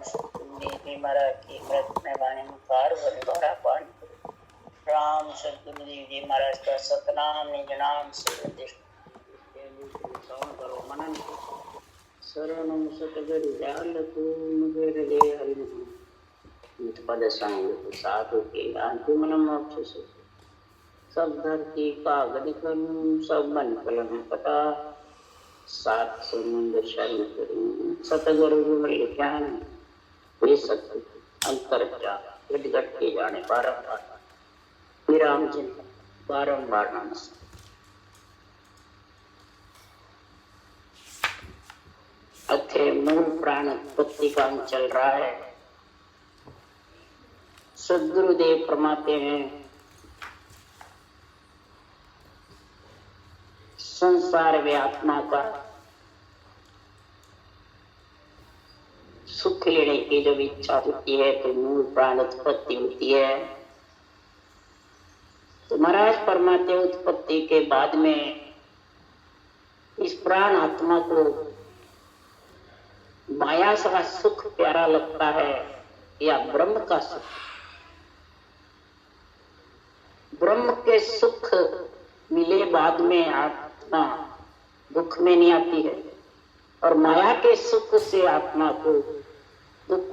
देवी महाराज की मृत में वाणी मुखार बंदोरा पानी राम सतगुरु देव जी महाराज का सतनाम निज नाम से करो मनन शरणम सतगुरु जाल तुम दे हरि पद संग साधु के अंतिम मोक्ष से सब धरती का गदिकन सब मन कलम पता सात समुद्र शरण करूं सतगुरु विमल ज्ञान वे सत्य अंतर घट के जाने बारंबार विराम चिन्ह बारंबार नमस्कार। अथे मूल प्राण उत्पत्ति का चल रहा है। सदगुरुदेव फरमाते हैं संसार में आत्मा का सुख लेने की जब इच्छा होती है तो मूल प्राण उत्पत्ति होती है। तो महाराज फरमाते उत्पत्ति के बाद में इस प्राण आत्मा को माया का सुख प्यारा लगता है या ब्रह्म का सुख। ब्रह्म के सुख मिले बाद में आत्मा दुख में नहीं आती है और माया के सुख से आत्मा को दुख।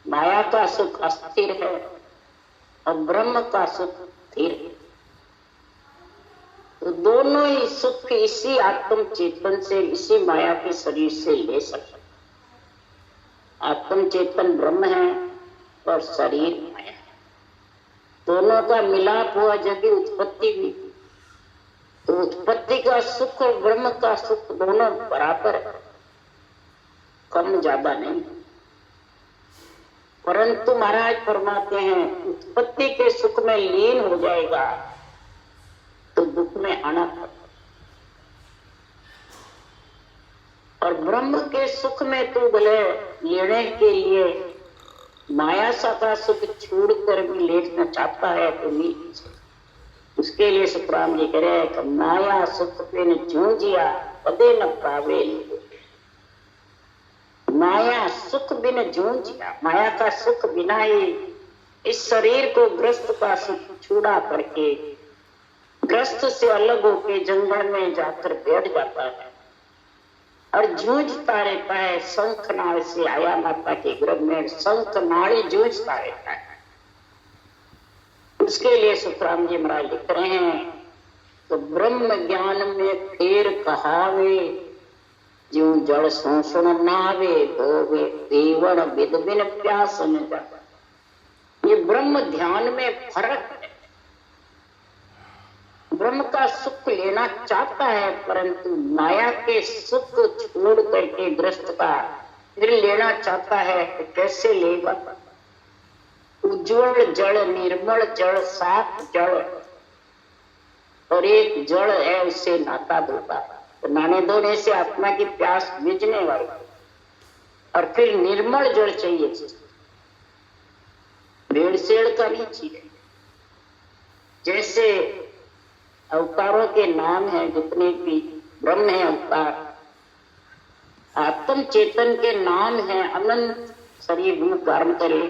माया का सुख अस्थिर है और ब्रह्म का सुख स्थिर है। तो दोनों ही सुख इसी आत्म चेतन से इसी माया के शरीर से ले सकते। आत्म चेतन ब्रह्म है और शरीर माया है। दोनों का मिलाप हुआ जब उत्पत्ति हुई। तो उत्पत्ति का सुख और ब्रह्म का सुख दोनों बराबर है, कम ज्यादा नहीं। परंतु महाराज फरमाते हैं उत्पत्ति के सुख में लीन हो जाएगा तो दुख में आना पड़ता। और ब्रह्म के सुख में तो भले लेने के लिए माया सा का सुख छोड़कर भी लेटना चाहता है तो नहीं। उसके लिए सुखराम जी कह रहे हैं माया सुख पे न जूझिया पदे न पावे। माया सुख बिन जूझिया, माया का सुख बिना ही इस शरीर को ग्रस्त का सुख छुड़ा करके ग्रस्त से अलग होके जंगल में जाकर बैठ जाता है और जूझता रहता है। शंख नाल से आया माता के गर्भ में, शंख नाड़ी जूझता रहता है। उसके लिए सुखराम जी महाराज लिख रहे हैं तो ब्रह्म ज्ञान में फेर कहावे जो जड़ शोषण नावे धोवे देवण विद बिन प्यास न जाता। ये ब्रह्म ध्यान में फर्क है। ब्रह्म का सुख लेना चाहता है परंतु माया के सुख छोड़ करके ग्रस्त का फिर लेना चाहता है तो कैसे लेगा। उज्जवल जल, निर्मल जल, साफ जल और एक जल है उससे नाता धोता। तो नहाने धोने से आत्मा की प्यास बुझने वाली और फिर निर्मल जल चाहिए। भेड़ सेड़ का नहीं चाहिए। जैसे अवतारों के नाम है जितने भी ब्रह्म है अवतार, आत्म चेतन के नाम है अनंत शरीर रूप धारण करे।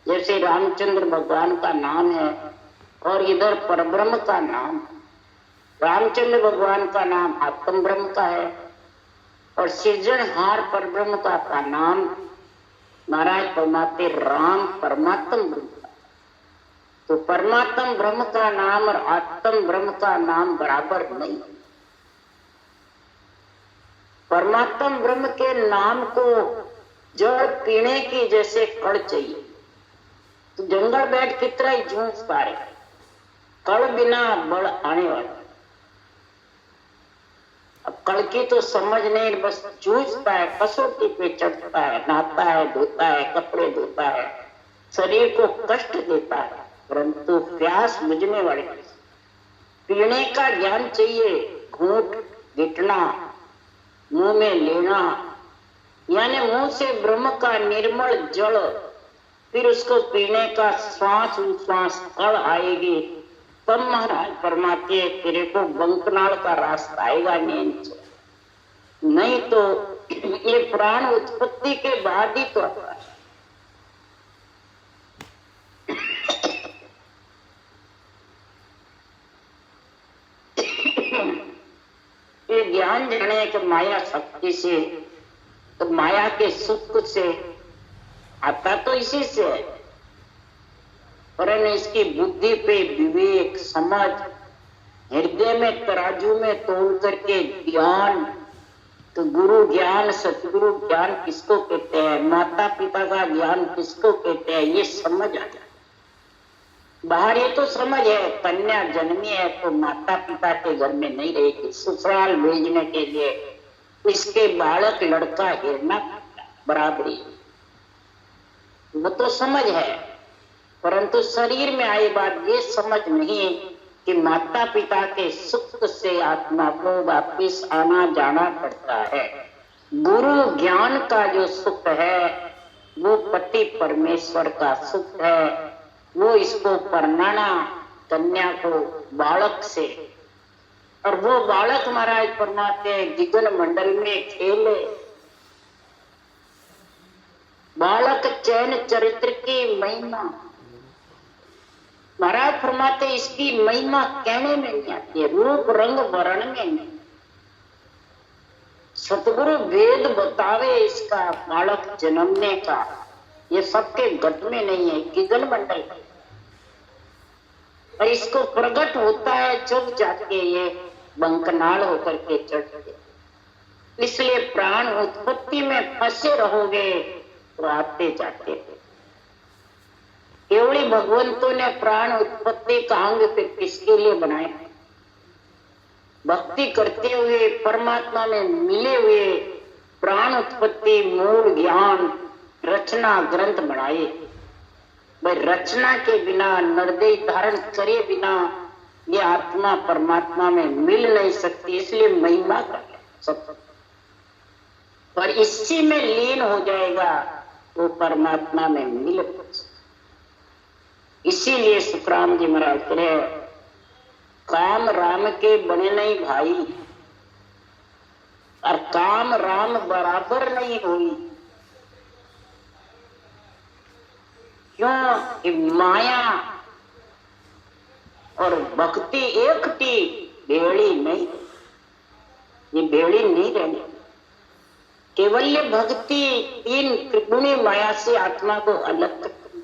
जैसे रामचंद्र भगवान का नाम है और इधर परब्रह्म का नाम। रामचंद्र भगवान का नाम आत्म ब्रह्म का है और सृजनहार परब्रह्म का नाम महाराज फरमाते राम परमात्म ब्रह्म। तो परमात्म ब्रह्म का नाम और आत्म ब्रह्म का नाम बराबर नहीं। परमात्म ब्रह्म के नाम को जल पीने की जैसे कड़ चाहिए। तो जंगल बैठ कितना ही जूझता है, कड़ बिना बल आने वाला। अब कड़ की तो समझ नहीं, बस जूझता है, कसौटी पे चढ़ता है, नहाता है, धोता है, कपड़े धोता है, शरीर को कष्ट देता है परंतु प्यास बुझने वाली। पीने का ज्ञान चाहिए। घूंट गिटना, मुंह में लेना, यानी मुंह से ब्रह्म का निर्मल जल, फिर उसको पीने का श्वास उश्वास कड़ आएगी तब महाराज फरमाते तेरे को बंकनाल का रास्ता आएगा। नहीं तो ये प्राण उत्पत्ति के बाद ही तो आता है। ये ज्ञान जाने कि माया शक्ति से, तो माया के सुख से आता तो इसी से है, परंतु इसकी बुद्धि पे विवेक समझ, हृदय में तराजू में तोल करके ज्ञान, तो गुरु ज्ञान सतगुरु ज्ञान किसको कहते हैं, माता पिता का ज्ञान किसको कहते हैं, ये समझ आ जाए। बाहर ये तो समझ है, कन्या जन्मी है तो माता पिता के घर में नहीं रहेगी, ससुराल भेजने के लिए इसके बालक लड़का हिरना बराबरी, वो तो समझ है। परंतु शरीर में आई बात ये समझ नहीं कि माता पिता के सुख से आत्मा को वापिस आना जाना पड़ता है। गुरु ज्ञान का जो सुख है वो पति परमेश्वर का सुख है, वो इसको परनाना कन्या को बालक से, और वो बालक महाराज फरमाते हैं गगन मंडल में खेले, बालक चैन चरित्र की महिमा, महाराज फरमाते इसकी महिमा कहने में नहीं आती है, रूप रंग वर्ण में नहीं। सतगुरु वेद बतावे इसका बालक जन्मने का, ये सबके गट में नहीं है, गगन मंडल में, और इसको प्रकट होता है जब जाके ये बंकनाल होकर के चढ़ते। इसलिए प्राण उत्पत्ति में फंसे रहोगे तो आते जाते थे। केवली भगवंतों ने प्राण उत्पत्ति का अंग फिर किसके लिए बनाया? भक्ति करते हुए परमात्मा में मिले हुए प्राण उत्पत्ति मूल ज्ञान रचना ग्रंथ बनाए। भाई रचना के बिना, निर्दय धारण करे बिना ये आत्मा परमात्मा में मिल नहीं सकती, इसलिए महिमा कर सब, पर इसी में लीन हो जाएगा वो परमात्मा में मिल। इसीलिए सुखराम जी महाराज कहे काम राम के बने नहीं भाई, और काम राम बराबर नहीं हुई। क्यों कि माया और भक्ति एक थी, भेड़ी नहीं, ये भेड़ी नहीं रहनी। केवल ये भक्ति इन त्रिगुणी माया से आत्मा को अलग करती,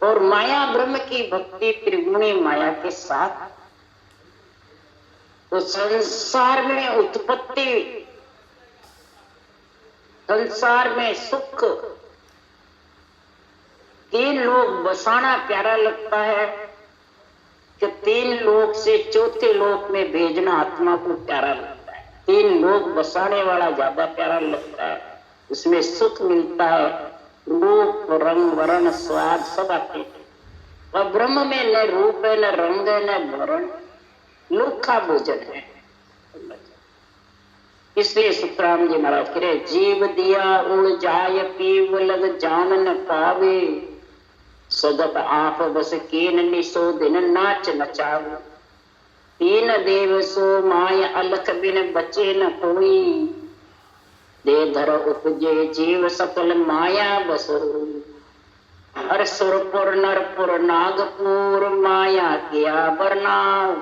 और माया ब्रह्म की भक्ति त्रिगुणी माया के साथ। तो संसार में उत्पत्ति, संसार में सुख, तीन लोग बसाना प्यारा लगता है कि तीन लोग से चौथे लोक में भेजना आत्मा को प्यारा लगता है। तीन लोग बसाने वाला ज्यादा प्यारा लगता है, उसमें सुख मिलता है, रूप रंग वर्ण स्वाद सब आते हैं। और ब्रह्म में न रूप है, न रंग है, न वर्ण, लुखा भोजन है। इसलिए सुखराम जी महाराज कह रहे जीव दिया उड़ जाय पीव लग जान न पावे, सगत आप बस कीन निसो दिन नाच नचाव, तीन देव सो माय अलख बिन बचे न कोई, दे धर उपजे जीव सकल माया बसो, हर सुरपुर नरपुर नागपुर माया किया बरनाव,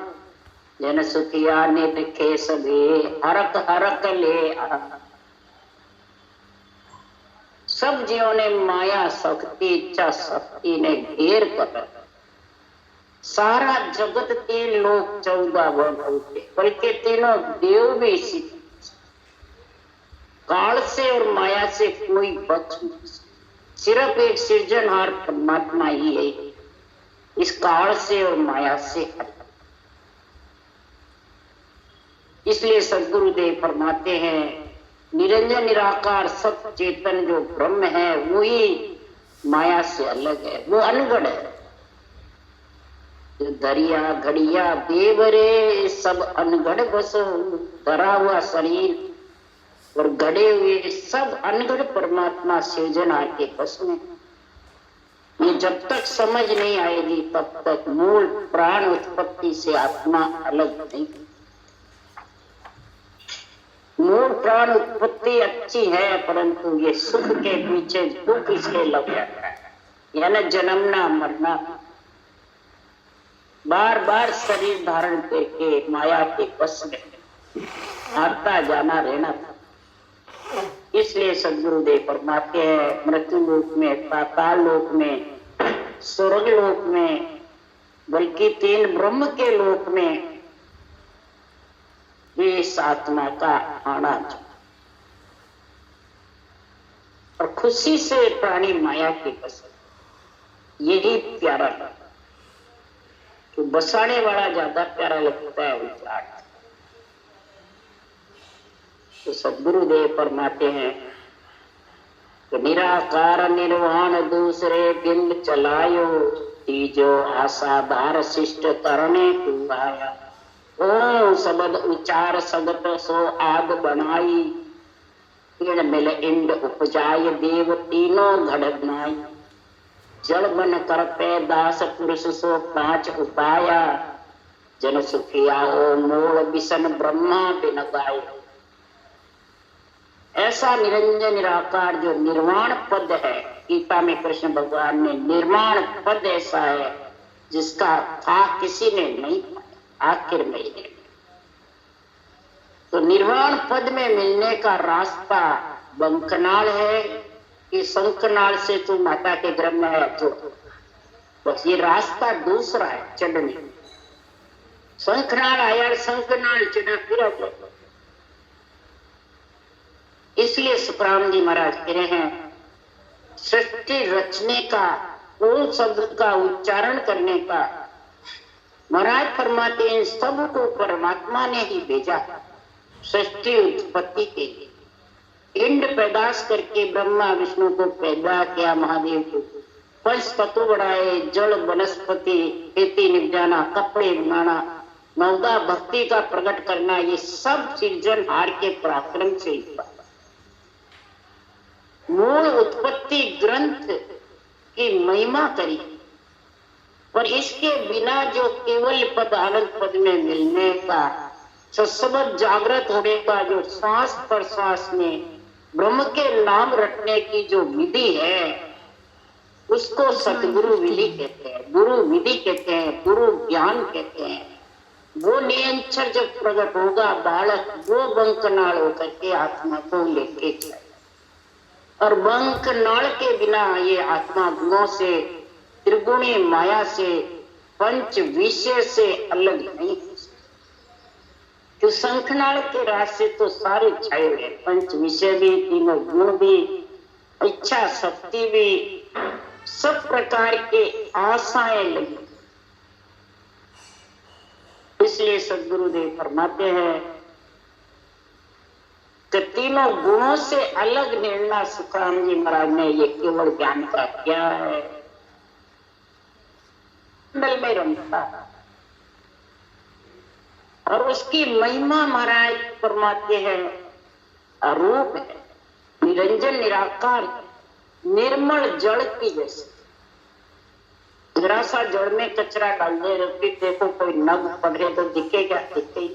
जन सुखिया नित खे सभी हरक हरक ले आ। सब जीवों ने माया शक्ति इच्छा शक्ति ने घेर कर सारा जगत, तीन लोग 14 वर्ण होते, बल्कि तीनों देव भी इसी काल से और माया से कोई बच नहीं, सिर्फ एक सृजनहार परमात्मा ही है इस काल से और माया से। इसलिए सद्गुरुदेव फरमाते हैं निरंजन निराकार सत्य चेतन जो ब्रह्म है वही माया से अलग है, वो अनगढ़ है। दरिया घड़िया देवरे सब अनगढ़ बसो, धरा हुआ शरीर और गड़े हुए सब अनगढ़ परमात्मा सृजना के बस में। ये जब तक समझ नहीं आएगी तब तक मूल प्राण उत्पत्ति से आत्मा अलग नहीं। मूल प्राण उत्पत्ति अच्छी है, परंतु ये सुख के पीछे दुख इसलिए लग जाता है, यानी जन्मना मरना, बार बार शरीर धारण करके माया के बस में आता जाना रहना था। इसलिए सदगुरुदेव फरमाते हैं मृत्यु लोक में, पाताल लोक में, स्वर्ग लोक में, बल्कि तीन ब्रह्म के लोक में इस आत्मा का आना और खुशी से प्राणी माया के बस, यही प्यारा लगता है। तो बसाने वाला ज्यादा प्यारा लगता है विचार। तो सदगुरुदेव फरमाते हैं कि निराकार निर्वाण दूसरे बिंब चलायो, तीजो आसाधार शिष्ट तरने तू आया। ओम शब्द उच्चार सगत सो आग बनाई, तीन मिल इंड उपजाय देव तीनों घड़ बनाई। जड़ बन कर पे दास पुरुष सो पांच उपाया, जन सुखिया हो मूल विसन ब्रह्मा बिन गाय। ऐसा निरंजन निराकार जो निर्वाण पद है, गीता में कृष्ण भगवान ने निर्वाण पद ऐसा है जिसका था किसी ने नहीं पाया, आखिर में ही। तो निर्वाण पद में मिलने का रास्ता बंकनाल है कि शंखनाल से तो माता के गर्भ में है, जो बस ये रास्ता दूसरा है चढ़ने। शंखनाल आया, शंखनाल चढ़ा, फिर इसलिए सुखराम जी महाराज कह रहे हैं सृष्टि रचने का, ओम शब्द का उच्चारण करने का महाराज फरमाते हैं सब को परमात्मा ने ही भेजा सृष्टि उत्पत्ति के लिए। इंड पैदाश करके ब्रह्मा विष्णु को पैदा किया, महादेव को पंच तत्व बढ़ाए, जल वनस्पति, खेती निपजाना, कपड़े बनाना, नवदा भक्ति का प्रकट करना, ये सब सृजनहार के पराक्रम से हुआ। मूल उत्पत्ति ग्रंथ की महिमा करी, पर इसके बिना जो केवल पद आनंद पद में मिलने का, सशब्द जागृत होने का जो श्वास पर श्वास में ब्रह्म के नाम रटने की जो विधि है, उसको सतगुरु विधि कहते हैं, गुरु विधि कहते हैं, गुरु ज्ञान कहते हैं। वो निरंतर जब प्रकट होगा बालक, वो बंकनाल होकर के आत्मा को लेके जाए। और बंकनाल के बिना ये आत्मा गुणों से, त्रिगुणी माया से, पंच विषय से अलग नहीं हो सकती। तो शंखनाल के रास्ते तो सारे छाए हुए, पंच विषय भी, तीनों गुण भी, इच्छा शक्ति भी, सब प्रकार के आशाएं लगी। इसलिए सदगुरुदेव फरमाते हैं कि तीनों गुणों से अलग निर्णय सुखराम जी महाराज ने ये केवल ज्ञान का किया है। मंडल में रमता और उसकी महिमा महाराज फरमाते हैं अरूप है, निरंजन निराकार, निर्मल जल की जैसे। जरा सा जड़ में कचरा डाल दे, फिर देखो कोई नग पड़े तो दिखेगा, दिखे ही।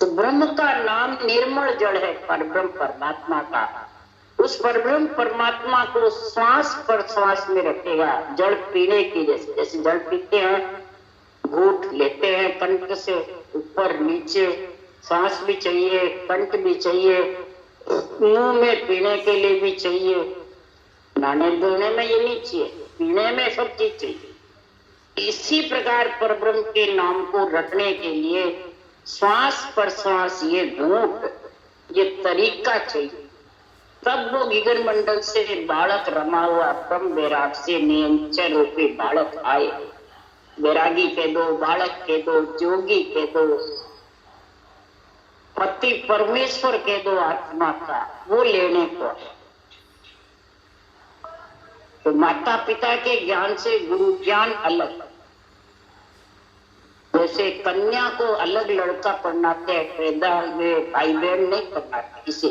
तो ब्रह्म का नाम निर्मल जड़ है, परब्रह्म परमात्मा का। उस परब्रह्म परमात्मा को श्वास पर श्वास में रखेगा, जल पीने की जैसे। जैसे जल पीते हैं, घूंट लेते हैं कंठ से, ऊपर नीचे सांस भी चाहिए, कंठ भी चाहिए, मुंह में पीने के लिए भी चाहिए, नहाने धोने में ये नहीं चाहिए, पीने में सब चीज चाहिए। इसी प्रकार परब्रह्म के नाम को रखने के लिए श्वास पर श्वास, ये घूंट, ये तरीका चाहिए। तब वो गिगन मंडल से बालक रमा हुआ ब्रह्म वैराग से नियंचन रूपी बालक आए। वैरागी कह दो, बालक कह दो, जोगी कह दो, पति परमेश्वर कह दो, आत्मा का वो लेने को है। तो माता पिता के ज्ञान से गुरु ज्ञान अलग। जैसे कन्या को अलग लड़का पढ़ाते हैं, पैदा हुए भाई बहन नहीं पढ़ाते, इसे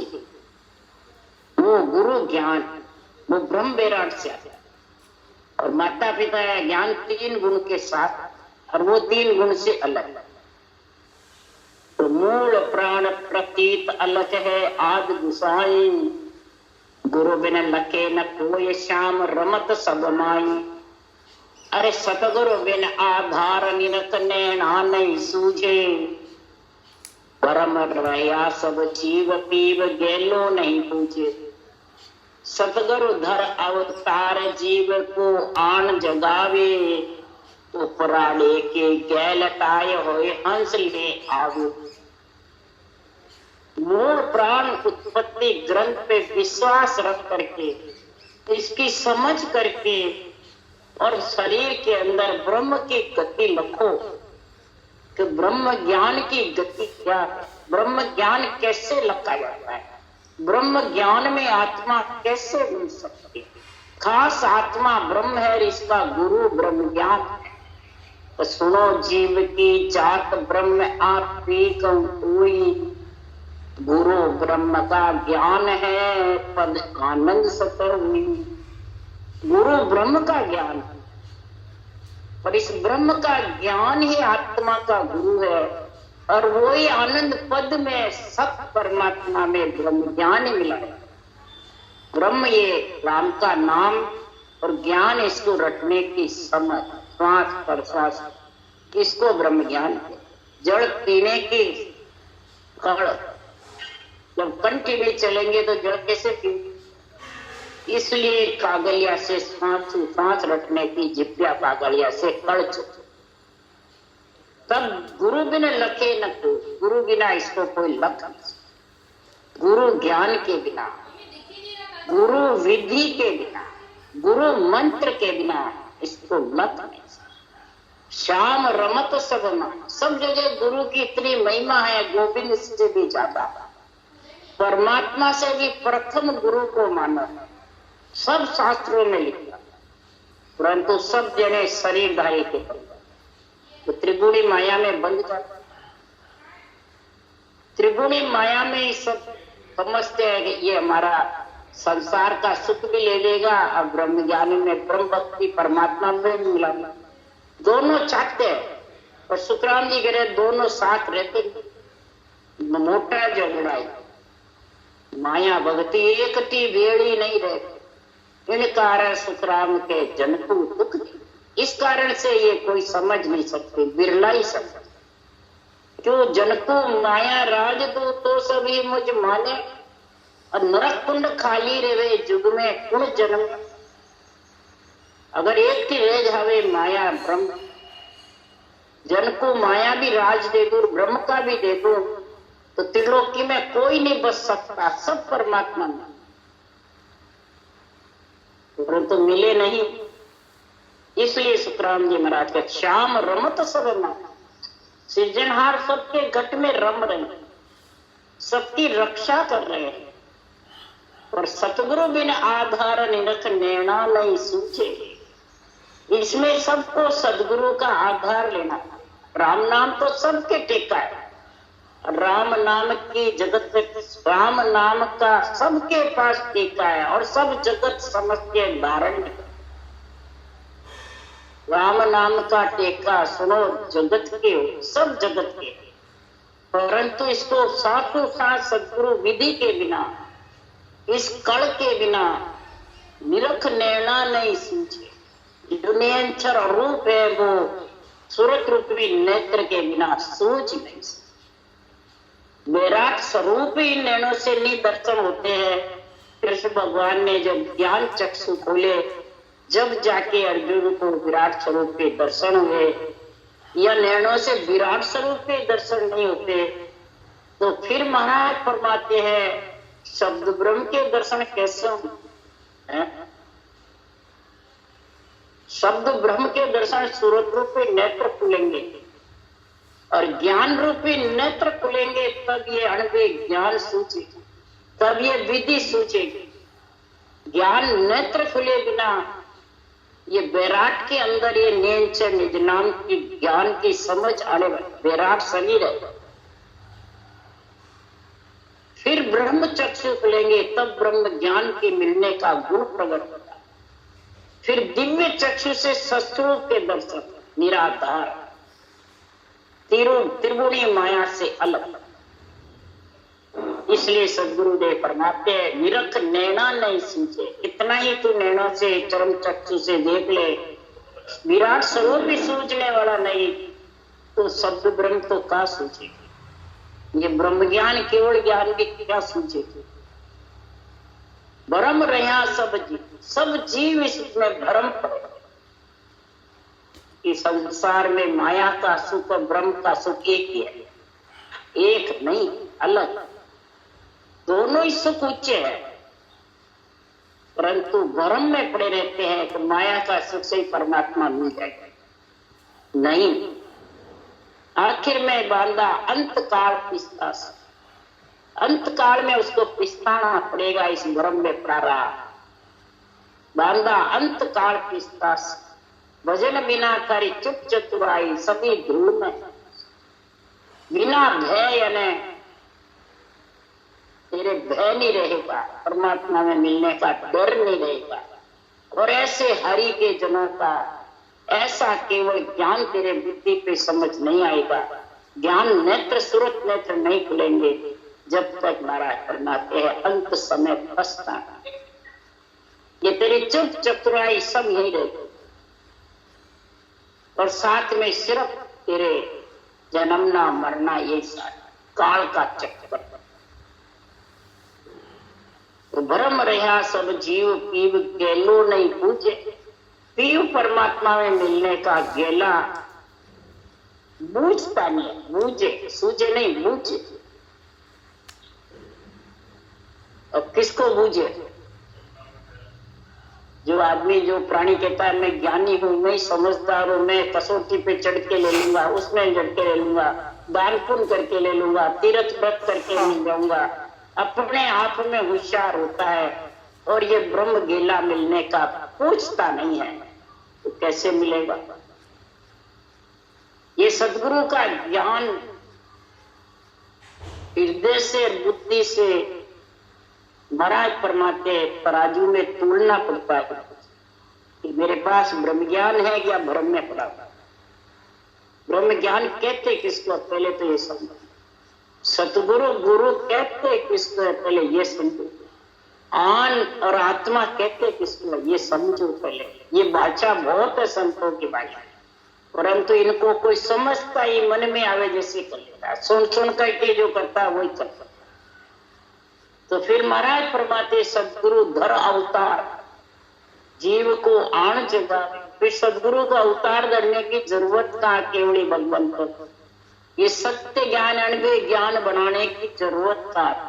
वो गुरु ज्ञान, वो ब्रह्म वैराग से आता है। और माता पिता का ज्ञान तीन गुण के साथ, और वो तीन गुण से अलग। तो मूल प्राण प्रतीत अलग है आद गुसाई, गुरु बिन लखे न कोई श्याम रमत सब माई। अरे सतगुरु बिन आधार निरत नैना नहीं सूझे, परम रया सब जीव पीव गैलो नहीं पूछे। सतगुरु धर अवतार जीव को आन जगावे, उपरा लेके गैलटाए होए हंस ले आवे। मूल प्राण उत्पत्ति ग्रंथ पे विश्वास रख करके, इसकी समझ करके और शरीर के अंदर ब्रह्म की गति रखो कि ब्रह्म ज्ञान की गति क्या है, ब्रह्म ज्ञान कैसे लगा जाता है, ब्रह्म ज्ञान में आत्मा कैसे मिल सकती है। खास आत्मा ब्रह्म है, इसका गुरु ब्रह्म ज्ञान है। तो सुनो जीव की जात ब्रह्म आप भी कोई, गुरु ब्रह्म का ज्ञान है पद आनंद सतर हुई। गुरु ब्रह्म का ज्ञान है और इस ब्रह्म का ज्ञान ही आत्मा का गुरु है, और वही आनंद पद में सत परमात्मा में ब्रह्म ज्ञान मिला है। ब्रह्म ये राम का नाम और ज्ञान इसको रटने की समझ, श्वास प्रश्वास, इसको ब्रह्म ज्ञान है। जड़ पीने की कड़, जब कंठी में चलेंगे तो जड़ कैसे पीएंगे, इसलिए कागलिया से सांस रखने की जिप्या कागलिया से कड़ चुके। तब गुरु बिना लखे न कोई, गुरु बिना इसको कोई लख नहीं। गुरु ज्ञान के बिना, गुरु विधि के बिना, गुरु मंत्र के बिना इसको लख नहीं। श्याम रमत सब मान, सब जगह गुरु की इतनी महिमा है, गोविंद से भी ज्यादा, परमात्मा से भी प्रथम गुरु को माना है। सब शास्त्रों में लिखा, परंतु सब जने शरीरधारी के बन जाते, तो त्रिगुणी माया में बंध जाता। त्रिगुणी माया में सब समझते हैं कि ये हमारा संसार का सुख भी ले लेगा और ब्रह्म ज्ञान में ब्रह्म भक्ति परमात्मा में भी मिला, दोनों चाहते हैं। और सुखराम जी कह रहे दोनों साथ रहते, मोटा झगड़ा है। माया भक्ति एकटी बेड़ी नहीं रहती, इन कारण सुखराम के जन को दुख दी। इस कारण से ये कोई समझ नहीं सकते, बिरला ही समझ। जो जन को माया राज दो तो सभी मुझ माने, और नरक कुंड खाली रहे जुग में कुण जन्म। अगर एक की रह जावे माया ब्रह्म, जन को माया भी राज दे दो, ब्रह्म का भी दे दो, तो त्रिलोकी में कोई नहीं बच सकता, सब परमात्मा में, परंतु तो मिले नहीं। इसलिए सुखराम जी महाराज का श्याम रमत सब मान, सृजनहार सबके घट में रम रहे, सबकी रक्षा कर रहे हैं। और सतगुरु बिन आधार निरख नैना नहीं सूझे, इसमें सबको सदगुरु का आधार लेना। राम नाम तो सबके टेका है, राम नाम की जगत, राम नाम का सबके पास टीका है और सब जगत समझ के धारण है। राम नाम का टेका सुनो जगत के हो, सब जगत के, परंतु इसको साथों साथ सदगुरु विधि के बिना, इस कड़ के बिना निरख नैना नहीं सूझे। जो नियंचर रूप है वो सूरत रूपी नेत्र के बिना सूझ नहीं सकता। विराट स्वरूप ही नैनों से नहीं दर्शन होते हैं। कृष्ण भगवान ने जब ज्ञान चक्षु खोले, जब जाके अर्जुन को विराट स्वरूप के दर्शन हुए, या नैनों से विराट स्वरूप के दर्शन नहीं होते, तो फिर महाराज फरमाते हैं शब्द ब्रह्म के दर्शन कैसे होंगे। शब्द ब्रह्म के दर्शन सूरत रूपी नेत्र खुलेंगे और ज्ञान रूपी नेत्र खुलेंगे, तब ये अणवे ज्ञान सूझेगी, तब ये विधि सूझेगी। ज्ञान नेत्र खुले बिना ये विराट के अंदर ये नेंच निज नाम की ज्ञान की समझ आने वाली विराट शरीर है। फिर ब्रह्म चक्षु खुलेंगे, तब ब्रह्म ज्ञान के मिलने का गुण प्रकट होता है। फिर दिव्य चक्षु से सस्वरूप के दर्शन निराधार, त्रिगुणी माया से अलग। इसलिए सदगुरुदेव फरमाते हैं, निरख नैना नहीं सूझे। इतना ही तू नैनों से, चरम चक्षु से देख ले, विराट स्वरूप भी सूझने वाला नहीं तो शब्द ब्रह्म तो क्या सूझेगी। ये ब्रह्म ज्ञान केवल ज्ञान भी क्या सूझेगी। भ्रम रहा सब जीव इसमें भ्रम पड़े कि संसार में माया का सुख और ब्रह्म का सुख एक ही है, एक नहीं अलग। दोनों ही सुख उच्च है, परंतु भ्रम में पड़े रहते हैं कि माया का सुख से ही परमात्मा मिल जाएगा। नहीं, आखिर में बांधा अंत काल पिस्ता, अंत काल में उसको पिस्ताना पड़ेगा। इस भ्रम में पड़ा रहा, बांधा अंत काल पिस्ता, भजन बिना करी चुप चतुराई, सभी धूल में बिना भय ने तेरे भय नहीं रहेगा, परमात्मा में मिलने का डर नहीं रहेगा। और ऐसे हरि के जनों का ऐसा केवल ज्ञान तेरे बुद्धि पे समझ नहीं आएगा। ज्ञान नेत्र सूरत नेत्र नहीं खुलेंगे जब तक महाराज फरमाते हैं अंत समय पछताना। ये तेरी चुप चतुराई सब यही रहेगी और साथ में सिर्फ तेरे जन्मना मरना, ये काल का चक्कर। तो भ्रम रहा सब जीव पीव गेलो नहीं पूछे। पीव परमात्मा में मिलने का गेला बूझता नहीं, बूझे सूझे नहीं बूझे। अब किसको बूझे? जो आदमी, जो प्राणी कहता है मैं ज्ञानी हूं, मैं समझदार हूं, मैं कसौटी पे चढ़ के ले लूंगा, उसमें चढ़ के ले लूंगा, दान पुण्य करके ले लूंगा, तीर्थ व्रत करके मिल जाऊंगा, अपने आप में होशियार होता है और ये ब्रह्म गेला मिलने का पूछता नहीं है, तो कैसे मिलेगा? ये सदगुरु का ज्ञान हृदय से बुद्धि से महाराज फरमाते तराजू में तोलना पड़ता है कि मेरे पास ब्रह्म ज्ञान है या भ्रम में पड़ा। ब्रह्म ज्ञान कहते किसको, पहले तो ये समझो। सतगुरु गुरु कहते किसको, पहले ये समझो। आन और आत्मा कहते किसको, ये समझो पहले। ये भाषा बहुत है संतों की भाषा, परंतु इनको कोई समझता ही मन में आवे जैसे कर लेता है, सुन सुन करके जो करता है वही करता। तो फिर महाराज फरमाते सदगुरु धर अवतार, जीव को आण जगावे। फिर सदगुरु को अवतार धरने की जरूरत कहाँ, केवली भगवान को ये सत्य ज्ञान अनुभव ज्ञान बनाने की जरूरत कहाँ।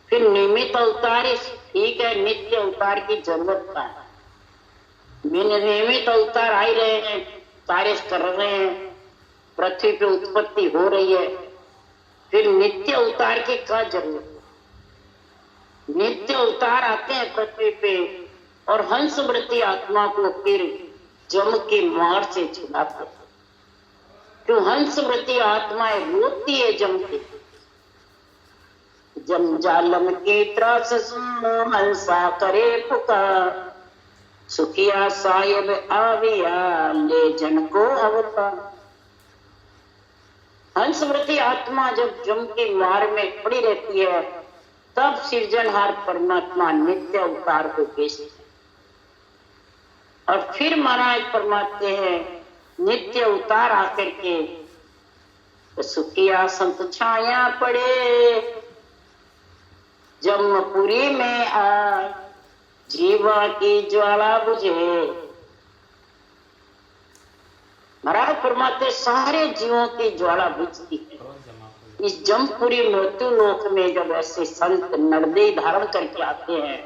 फिर निमित्त अवतार ठीक है, नित्य अवतार की जरूरत कहाँ। नियमित अवतार आ ही रहे हैं, कार्य कर रहे हैं, पृथ्वी पे उत्पत्ति हो रही है, फिर नित्य अवतार की क्या जरूरत? नित्य अवतार आते हैं पृथ्वी पे और हंस वृत्ति आत्मा को फिर जम की मार से छुड़ाते। क्यों? हंस वृत्ति आत्माएं रोती है जम की। जम जालम की त्रास सुनो हंसा करे पुकार, सुखिया साहिब आविया ले जन को अवतार। हंसवृत्ति आत्मा जब जम की मार में पड़ी रहती है तब सृजनहार परमात्मा नित्य अवतार को भेजते हैं। और फिर महाराज फरमाते हैं नित्य अवतार आकर के तो सुखिया संत छाया पड़े, जमपुरी में आ जीवा की ज्वाला बुझे। महाराज फरमाते सारे जीवों की ज्वाला बुझती है। इस जमपुरी मृत्यु लोक में जब ऐसे संत नर्दे धारण करके आते हैं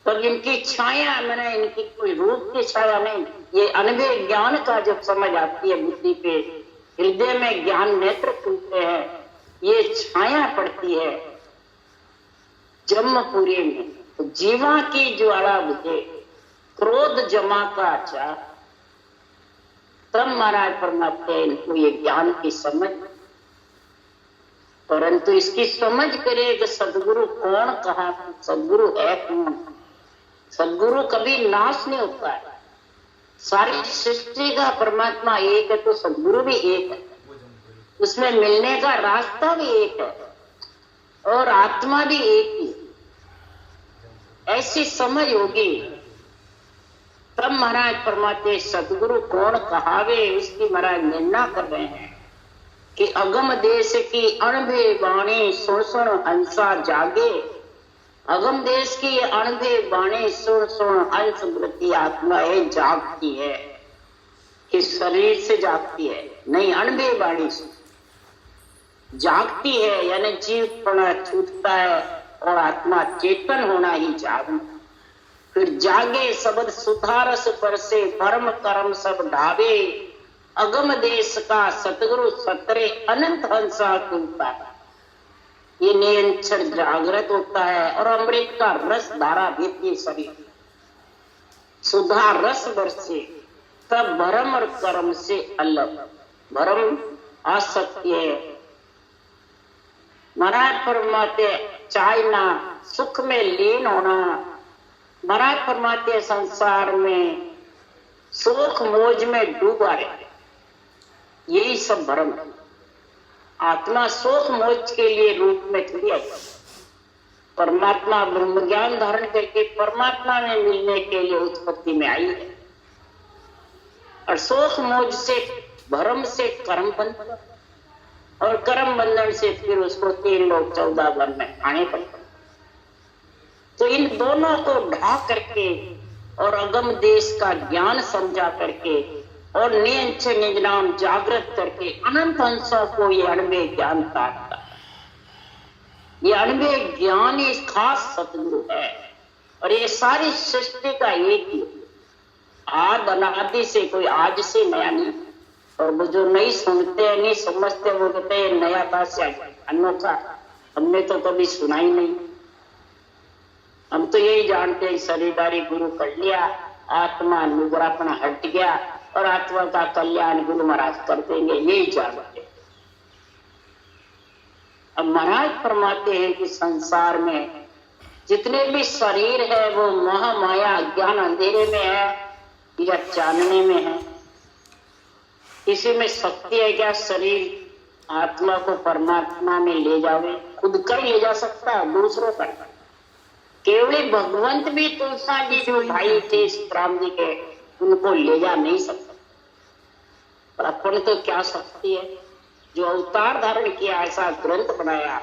तब इनकी छाया, मैंने इनकी कोई रूप की छाया नहीं, ये अनुभव ज्ञान का जब समझ आती है बुद्धि पे, हृदय में ज्ञान नेत्र खुलते हैं, ये छाया पड़ती है जमपुरी में। तो जीवा की ज्वाला बुझे, क्रोध जमा का चाह, तब महाराज फरमाते हैं इनको ये ज्ञान की समझ। परंतु इसकी समझ करे कि सदगुरु कौन, कहा सदगुरु है कौन। सदगुरु कभी नाश नहीं होता है, सारी सृष्टि का परमात्मा एक है तो सदगुरु भी एक है, उसमें मिलने का रास्ता भी एक है और आत्मा भी एक ही। ऐसी समझ होगी तब महाराज फरमाते सदगुरु कौन कहावे, उसकी महाराज निर्णय कर रहे हैं कि अगम देश की अणभे वाणी सुन सुन हंसा जागे। अगम देश की अणभे वाणी सुन सुन हंस वृत्ति आत्माएं जागती है, कि शरीर से जागती है नहीं, अणभे वाणी से जागती है, यानी जीवपना छूटता है और आत्मा चेतन होना ही जागना। फिर जागे शब्द सुधारस पर से परम कर्म सब ढावे। अगम देश का सतगुरु सतरे अनंत हंसा खुलता है, ये निरंतर जागृत होता है और अमृत का रस धारा देती शरीर, सुधा रस बरसे तब भरम और कर्म से अलग। भरम आसक्ति है। महाराज फरमाते चाहना सुख में लीन होना। महाराज फरमाते संसार में सुख मोज में डूबा रहे, यही सब भ्रम है। आत्मा सुख मोज के लिए रूप में थोड़ी आई, परमात्मा ब्रह्म ज्ञान धारण करके परमात्मा में मिलने के लिए उत्पत्ति में आई है। और सुख मोज से भ्रम से कर्म बंधन और कर्म बंधन से फिर उसको 3 लोग 14 वन में आने पड़ते। तो इन दोनों को ढा करके और अगम देश का ज्ञान समझा करके और नियंच निज नाम जागृत करके अनंत अंशों को ये अणवे ज्ञान काटता है। ये अणवे ज्ञान ही खास सतगुरु है और ये सारी सृष्टि का एक ही आद अनादि से, कोई आज से नया नहीं। और वो जो नहीं सुनते नहीं समझते वो कहते हैं नया था से अनोखा, हमने तो कभी सुना ही नहीं। हम तो यही जानते हैं शरीरदारी गुरु कर लिया, आत्मा नुगरापना हट गया और आत्मा का कल्याण गुरु महाराज कर देंगे, यही जानते। अब महाराज फरमाते हैं कि संसार में जितने भी शरीर है वो मोह माया अज्ञान अंधेरे में है या चानने में है। किसी में शक्ति है क्या शरीर आत्मा को परमात्मा में ले जावे? खुद का ही ले जा सकता है, दूसरों का। केवल भगवंत भी तुलसा जी जो भाई थे राम जी के, उनको ले जा नहीं सकता। पर अपन तो क्या शक्ति है जो अवतार धारण किया, ऐसा ग्रंथ बनाया।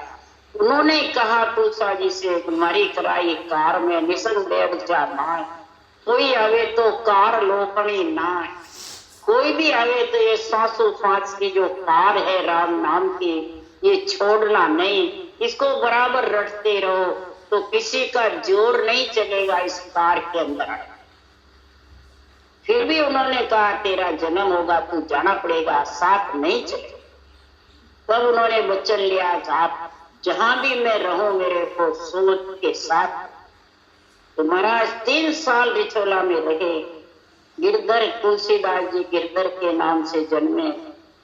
उन्होंने कहा तुलसा जी से तुम्हारी कराई कार में निसंदेह ना, कोई आवे तो कार लोकणी ना, कोई भी आवे तो ये सांसों सांस की जो कार है राम नाम की, ये छोड़ना नहीं, इसको बराबर रटते रहो तो किसी का जोर नहीं चलेगा इस कार के अंदर। फिर भी उन्होंने कहा तेरा जन्म होगा, तू जाना पड़ेगा, साथ नहीं चले। तब उन्होंने वचन लिया कि आप जहां भी मैं रहूं मेरे को सोच के साथ। तो महाराज 3 साल रिछोला में रहे। गिरधर तुलसीदास जी गिरधर के नाम से जन्मे।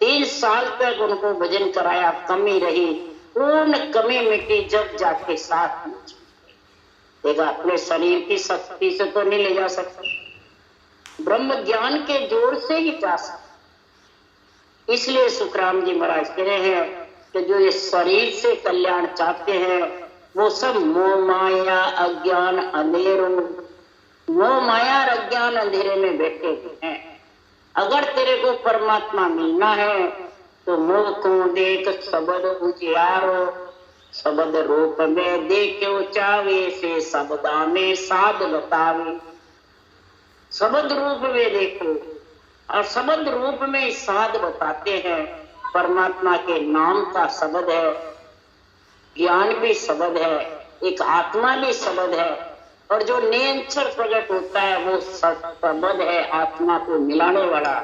3 साल तक उनको भजन कराया, कमी रही, पूर्ण कमी मिटी जब जाके साथ देखा। अपने शरीर की शक्ति से तो नहीं ले जा सकते, ब्रह्म ज्ञान के जोर से ही जा सकते। इसलिए सुखराम जी महाराज कह रहे हैं कि जो ये शरीर से कल्याण चाहते हैं वो सब मोह माया अज्ञान अंधेरों, मोह माया और अज्ञान अंधेरे में बैठे हुए हैं। अगर तेरे को परमात्मा मिलना है तो मोह को देख शब्द उजियारो, शब्द रूप में देखो चावे से शब्दा में साध बतावे। शब्द रूप में देखो और शब्द रूप में साध बताते हैं। परमात्मा के नाम का शब्द है, ज्ञान भी शब्द है, एक आत्मा भी शब्द है और जो निरंतर प्रकट होता है वो शब्द है, आत्मा को मिलाने वाला।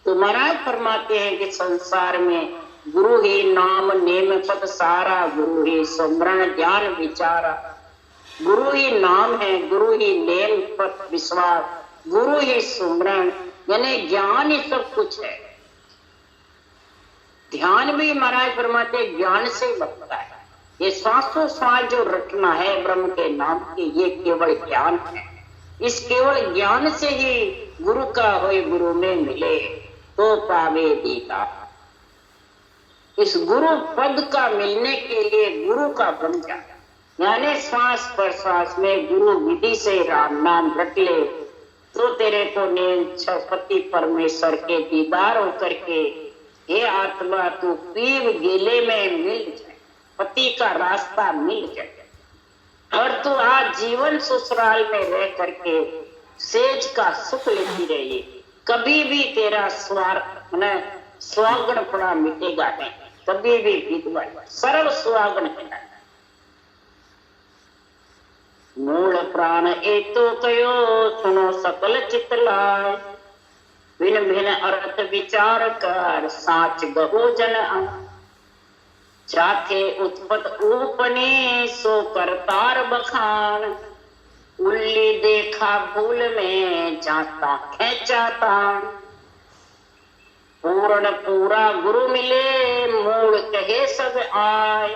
तो महाराज फरमाते हैं कि संसार में गुरु ही नाम नेम पद सारा, गुरु ही सुमरण ज्ञान विचारा। गुरु ही नाम है, गुरु ही नेम पद विश्वास, गुरु ही सुमरण, यानी ज्ञान ही सब कुछ है। ध्यान भी महाराज फरमाते ज्ञान से लगता है। ये श्वासों श्वास जो रटना है ब्रह्म के नाम की, ये केवल ज्ञान है। इस केवल ज्ञान से ही गुरु का होए गुरु में मिले तो पावे दीदार। इस गुरु पद का मिलने के लिए गुरु का बन जा, यानी श्वास प्रश्वास में गुरु विधि से राम नाम रट ले तो तेरे को पति परमेश्वर के दीदार होकर के हे आत्मा तू पीव गीले में मिल जाए, पति का रास्ता मिल जाए और तू आज जीवन ससुराल में रह करके सेज का सुख लेती रही। कभी भी तेरा स्वागणपना मिटेगा नहीं, कभी भी विधवा सर्व स्वागण है। मूल प्राण एतो कयो सुनो सकल चितलाय, भिन्न भिन्न अर्थ विचार कर साच गहो जन। जाथे उत्पत ऊपने सो करतार बखान, उल्ली देखा भूल में जाता खेचा तान। पूर्ण पूरा गुरु मिले मूल कहे सब आय,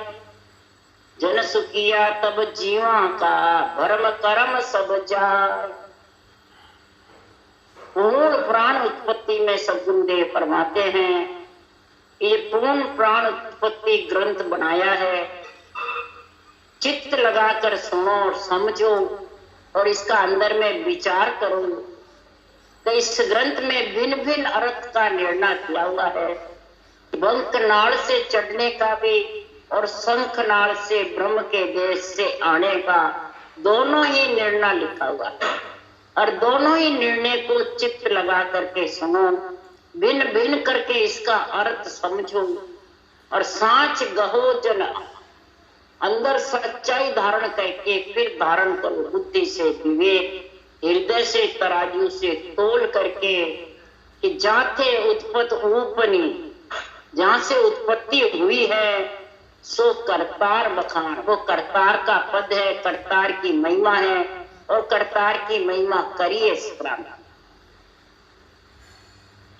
जन सुखिया तब जीवा का भरम कर्म सब जाय। पूर्ण प्राण उत्पत्ति में सद्गुरुदेव फरमाते हैं, ये पूर्ण प्राण उत्पत्ति ग्रंथ बनाया है, चित्त लगाकर सुनो और समझो और इसका अंदर में विचार करो। तो इस ग्रंथ में भिन्न भिन्न अर्थ का निर्णय किया हुआ है। वंकनाल से चढ़ने का भी और शंखनाल से ब्रह्म के देश से आने का दोनों ही निर्णय लिखा हुआ है और दोनों ही निर्णय को चित्त लगा करके सुनो, भिन्न भिन्न करके इसका अर्थ समझो और सांच गहो जन, अंदर सच्चाई धारण करके फिर धारण करो बुद्धि से विवेक, हृदय से तराजू से तोल करके कि जाते उत्पत्त ऊपनी, जहां से उत्पत्ति हुई है सो करतार बखान, वो करतार का पद है, करतार की महिमा है और करतार की महिमा करिए स्मरण।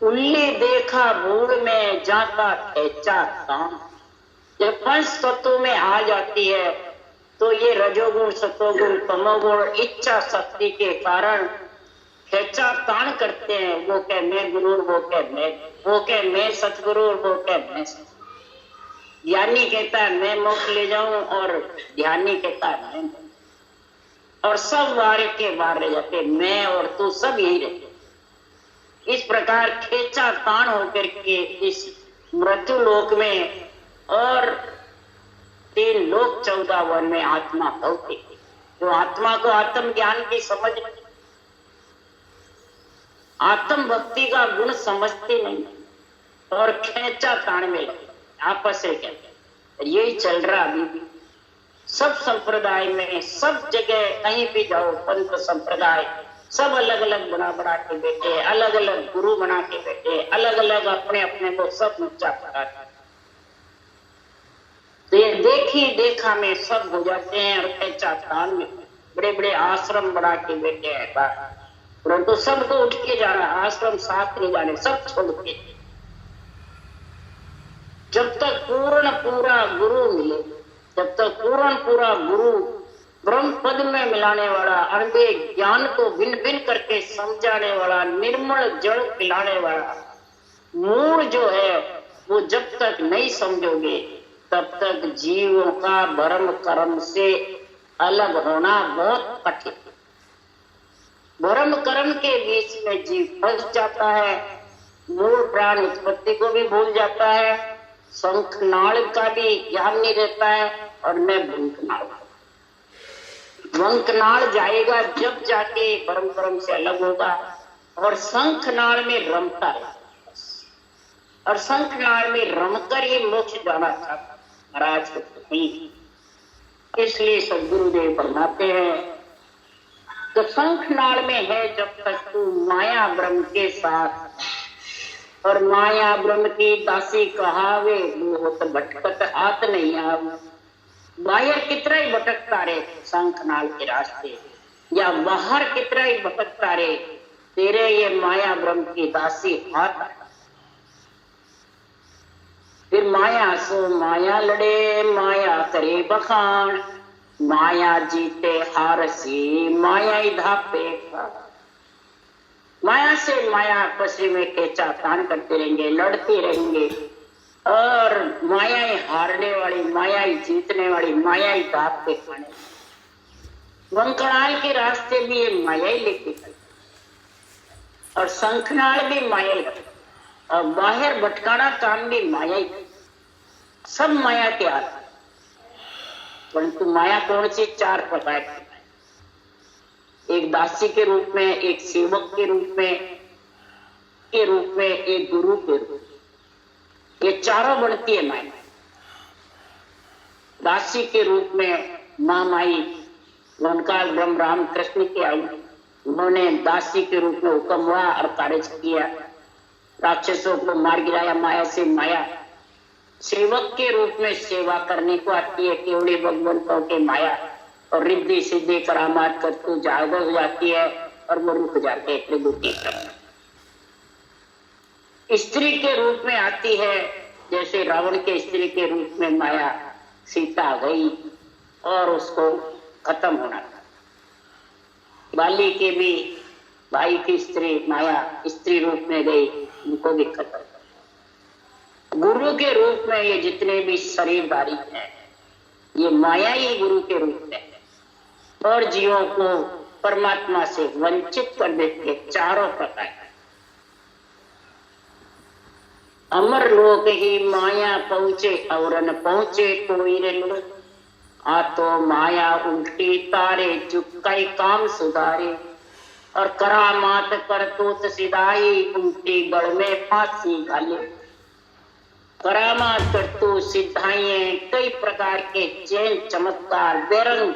उल्ली देखा भूल में जाता खेचा तान, जब पंच तत्वों में आ जाती है तो ये रजोगुण सतोगुण तमोगुण इच्छा शक्ति के कारण खेचा तान करते हैं। वो कह मैं गुरु, वो कह मैं सतगुरु, वो कह मैं सतगुरु। ज्ञानी कहता है मैं मोक्ष ले जाऊं और ध्यानी कहता है मैं, और सब वारे के बाहर रह जाते, मैं और तू सब यही रहते। इस प्रकार खेचा तान होकर के इस मृत्यु लोक में और 3 लोक 14 वन में आत्मा भौतिक, जो आत्मा को आत्म ज्ञान की समझ नहीं, आत्म भक्ति का गुण समझते नहीं और खेचा तान में लगे आपस से कहते हैं। यही चल रहा अभी भी सब संप्रदाय में, सब जगह कहीं भी जाओ पंथ संप्रदाय सब अलग अलग बना के बैठे, अलग अलग गुरु बना के बैठे, अलग अलग अपने अपने को सब ऊंचा कराते। तो ये देखी देखा में सब हो जाते हैं और खेचा तान में बड़े बड़े आश्रम बना के बैठे हैं, परंतु सबको उठ के जाना, आश्रम साथ नहीं जाने, सब छोड़ के। जब तक पूर्ण पूरा गुरु मिले, जब तक पूर्ण पूरा गुरु ब्रह्म पद में मिलाने वाला, अंधे ज्ञान को भिन्न भिन्न करके समझाने वाला, निर्मल जल पिलाने वाला मूल जो है वो जब तक नहीं समझोगे तब तक जीवों का भरम कर्म से अलग होना बहुत कठिन। भरम कर्म के बीच में जीव फंस जाता है, मूल प्राण उत्पत्ति को भी भूल जाता है, शंखनाल का भी ज्ञान नहीं रहता है और मैं वंकनाल जाएगा जब जाके परम कर्म से अलग होगा और शंखनाल में रमता है और शंखनाल में रमकर ही मोक्ष जाना चाहता महाराज को नहीं। इसलिए सद्गुरुदेव फरमाते हैं तो शंखनाल में है जब तक तू माया ब्रह्म के साथ, और माया ब्रह्म की दासी कहावे मोहत भटकत आत नहीं आव। बाहर कितना ही भटकता रे शंखनाल के रास्ते, या बाहर कितना ही भटकता रे, तेरे ये माया ब्रह्म की दासी हाथ। फिर माया सो माया लड़े, माया करे बखान, माया जीते हारसी माया धापे। माया से माया पसी में खेचा तान करते रहेंगे, लड़ते रहेंगे, और माया ही हारने वाली, माया ही जीतने वाली, माया ही धाप पे खाने। वंकनाल के रास्ते भी ये माया ही लेके चलते, और शंखनाल भी माया ही, और बाहर भटकाना काम भी माया ही, सब माया के हाथ। परंतु माया कौन सी? 4 प्रकार की। एक दासी के रूप में, एक सेवक के रूप में, एक गुरु के रूप में, ये चारों बनती है माया। दासी के रूप में मां माई वनकाल ब्रह्म राम कृष्ण के आई, उन्होंने दासी के रूप में हुक्म हुआ और कार्य किया, राक्षसों को मार गिराया माया से माया। सेवक के रूप में सेवा करने को आती है केवली भगवंतों के माया, और रिद्धि सिद्धि करामात करतू जागृत हो जाती है और वो रुक जाते हैं प्रभुति। स्त्री के रूप में आती है, जैसे रावण के स्त्री के रूप में माया सीता गई और उसको खत्म होना था। बाली के भी भाई की स्त्री माया स्त्री रूप में गई, उनको भी खत्म। गुरु के रूप में ये जितने भी शरीरधारी हैं, ये माया ही गुरु के रूप में है, और जीवों को परमात्मा से वंचित कर देते चारों प्रकार। अमर लोक ही माया पहुंचे और न पहुंचे कोई रे, आ तो माया उल्टी तारे चुपकाई काम सुधारे, और करामात करतूत सिधाई उल्टी गढ़ में फांसी घाले। करामात करतूत सिद्धाइए कई प्रकार के चैन चमत्कार बेरंग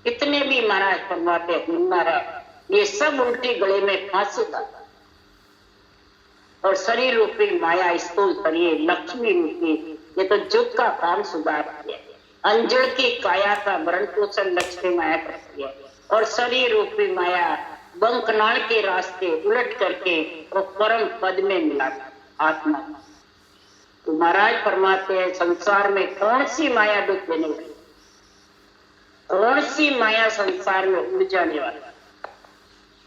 कितने भी महाराज फरमाते हुनर है, ये सब उल्टी गले में फांसी डाला। और शरीर रूपी माया स्थूल शरीर लक्ष्मी रूपी, ये तो जुग का काम सुधारती है। अंजड़ की काया का भरण पोषण लक्ष्मी माया करती है, और शरीर रूपी माया बंकनाल के रास्ते उलट करके वो परम पद में मिला आत्मा। तो महाराज फरमाते हैं संसार में कौन सी माया दुख देने वाली, कौन सी माया संसार में उड़ जाने वाला।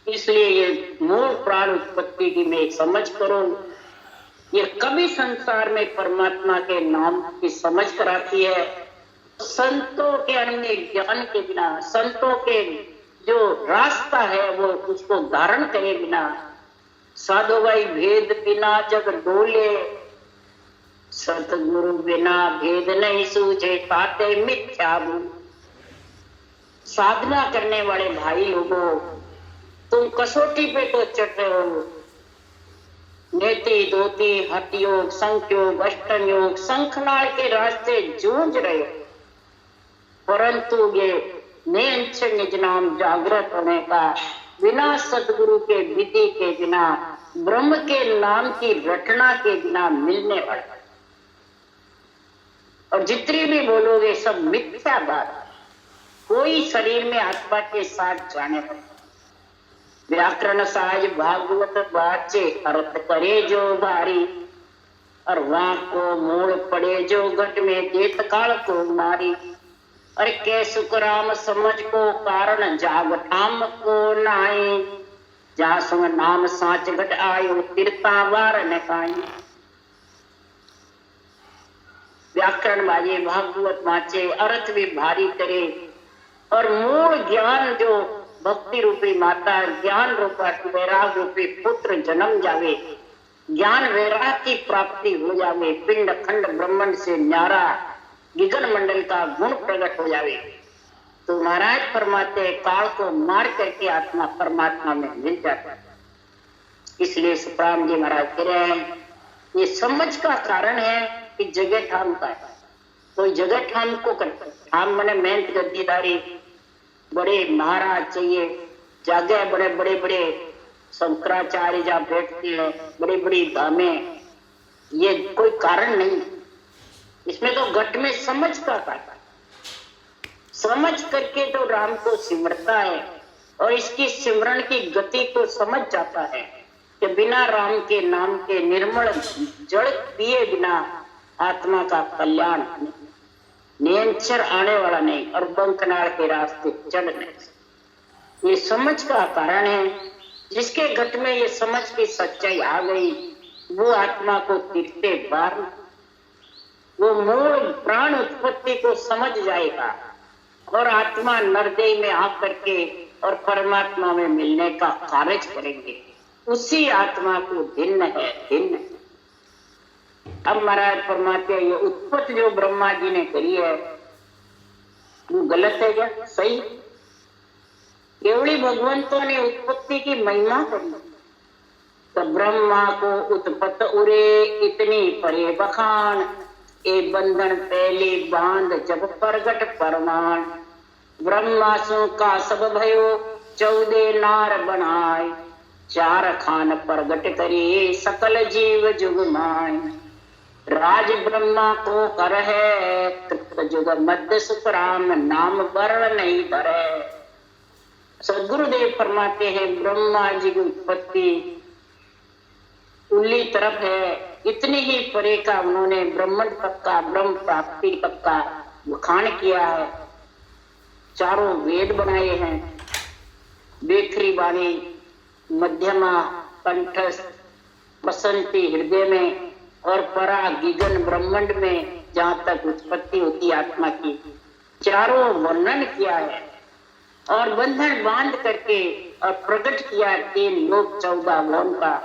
इसलिए ये मूल प्राण उत्पत्ति की मैं समझ करो, ये कभी संसार में परमात्मा के नाम की समझ कराती है। संतों के अन्य ज्ञान के बिना, संतों के जो रास्ता है वो उसको धारण करे बिना, साधु भाई भेद बिना जग डोले, सतगुरु बिना भेद नहीं सूझे ताते मिथ्या भूल। साधना करने वाले भाई लोगों, तुम कसौटी पे तो चढ़ रहे हो, नेति धोती हठ योग संख योग अष्टम योग शंखनाल के रास्ते जूझ रहे हो, परंतु ये निज निज नाम जागृत होने का बिना सदगुरु के विधि के बिना, ब्रह्म के नाम की रटना के बिना मिलने वाला। और जितनी भी बोलोगे सब मिथ्या बात, कोई शरीर में आत्मा के साथ जाने वाला। व्याकरण साज भागवत बाचे अर्थ करे जो बारी, और वहां को मूल पड़े जो घट में देत काल को मारी। अरे के सुखराम समझ को कारण जाग ठाम को नाई, जहां सुन नाम साच घट आयो तीर्था वार न काई। व्याकरण बाजे भागवत वाचे अर्थ भी भारी करे, और मूल ज्ञान जो भक्ति रूपी माता ज्ञान रूपा वैराग रूपी पुत्र जन्म जावे, ज्ञान वैराग की प्राप्ति हो जावे, पिंड खंड ब्रह्मांड से न्यारा गिगन मंडल का गुण प्रकट हो जावे, तो महाराज फरमाते काल को मार करके आत्मा परमात्मा में मिल जाता है। इसलिए सुखराम जी महाराज कह रहे हैं ये समझ का कारण है कि जगह ठाम का है। कोई जगह ठाम को करता, ठाम मैंने मेहनत गद्दीदारी, बड़े महाराज चाहिए, जगह बड़े बड़े बड़े शंकराचार्य जहाँ बैठते हैं, बड़ी बड़ी धामें, ये कोई कारण नहीं। इसमें तो घट में समझ का कारण, समझ करके तो राम को सिमरता है, और इसकी सिमरण की गति को समझ जाता है कि बिना राम के नाम के निर्मल जल पिए बिना आत्मा का कल्याण नहीं। नियंत्रण आने वाला नहीं और बंकनाल के रास्ते चढ़ नहीं। ये समझ का कारण है। जिसके घट में ये समझ की सच्चाई आ गई वो आत्मा को तीरते बार, वो मूल प्राण उत्पत्ति को समझ जाएगा और आत्मा नरदेह में आकर के और परमात्मा में मिलने का कार्य करेंगे। उसी आत्मा को भिन्न है, भिन्न। अब महाराज परमात्मा ये उत्पत्ति जो ब्रह्मा जी ने करी है वो गलत है क्या? सही। केवली भगवंतों ने उत्पत्ति की महिमा करी तो ब्रह्मा को उत्पत्त उरे इतनी परे बखान, ए बंधन पहले बांध जब प्रगट परमाण, ब्रह्मासु का सब भयो 14 नार बनाए, 4 खान प्रगट करी सकल जीव जुग माय, राज ब्रह्मा को कर है तृप्त जुग मध्य सुखराम, नाम वर्ण नहीं भरे। सदगुरुदेव फरमाते हैं ब्रह्मा जी की उत्पत्ति उल्ली तरफ है, इतनी ही परे का उन्होंने ब्रह्मंड तक का, ब्रह्म प्राप्ति तक का बखान किया है। 4 वेद बनाए हैं, बेखरी वाणी, मध्यमा कंठस्थ, बसंती हृदय में और परा गिगन ब्रह्मांड में जहां तक उत्पत्ति होती आत्मा की, चारों वर्णन किया है और बंधन बांध करके और प्रकट किया 3 लोक 14 भवन का।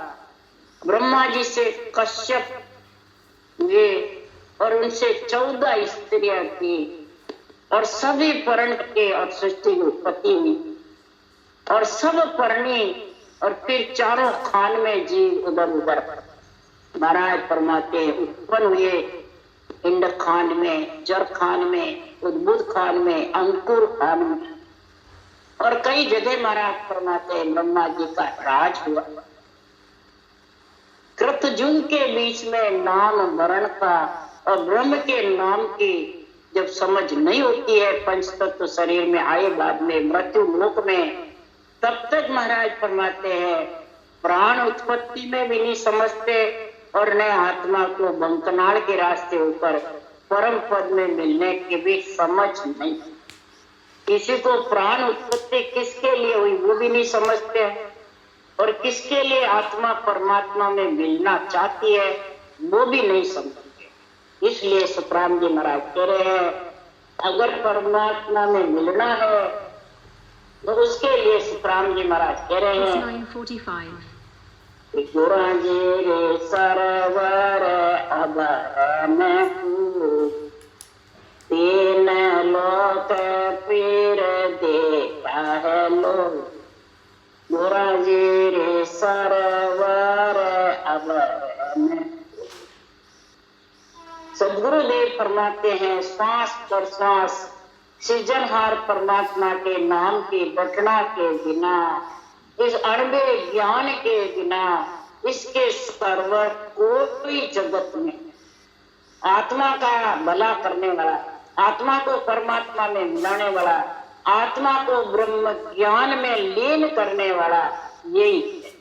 ब्रह्मा जी से कश्यप हुए और उनसे 14 स्त्रियां थी और सभी परण के और सृष्टि की उत्पत्ति हुई और सब परणी और फिर चारों खान में जीव उधर उधर महाराज परमात्मा उत्पन्न हुए। इंड खान में, जर खान में, उद्भुत खान में, अंकुर खान में और कई जगह महाराज परमात्मा ब्रह्मा जी का राज हुआ। कृतयुग के बीच में नाम वर्ण का और ब्रह्म के नाम की जब समझ नहीं होती है, पंचतत्व शरीर में आए बाद में मृत्यु लोक में, तब तक महाराज फरमाते हैं प्राण उत्पत्ति में भी नहीं समझते और न आत्मा को बंकनाल के रास्ते ऊपर परम पद में मिलने की भी समझ नहीं। किसी को प्राण उत्पत्ति किसके लिए हुई वो भी नहीं समझते और किसके लिए आत्मा परमात्मा में मिलना चाहती है वो भी नहीं समझते। इसलिए सुखराम जी महाराज कह रहे हैं अगर परमात्मा में मिलना है तो उसके लिए सुखराम जी महाराज कह रहे हैं गुरु जी रे सरवर अबर में 3 लोक पीर देता है लोग, गुरु जी रे सरवर अबर में। सदगुरुदेव फरमाते हैं श्वास पर श्वास सृजनहार परमात्मा के नाम की घटना के बिना, इस अणबे ज्ञान के बिना, इसके सर्वर कोई जगत में आत्मा का भला करने वाला, आत्मा को परमात्मा में मिलाने वाला, आत्मा को ब्रह्म ज्ञान में लीन करने वाला यही है।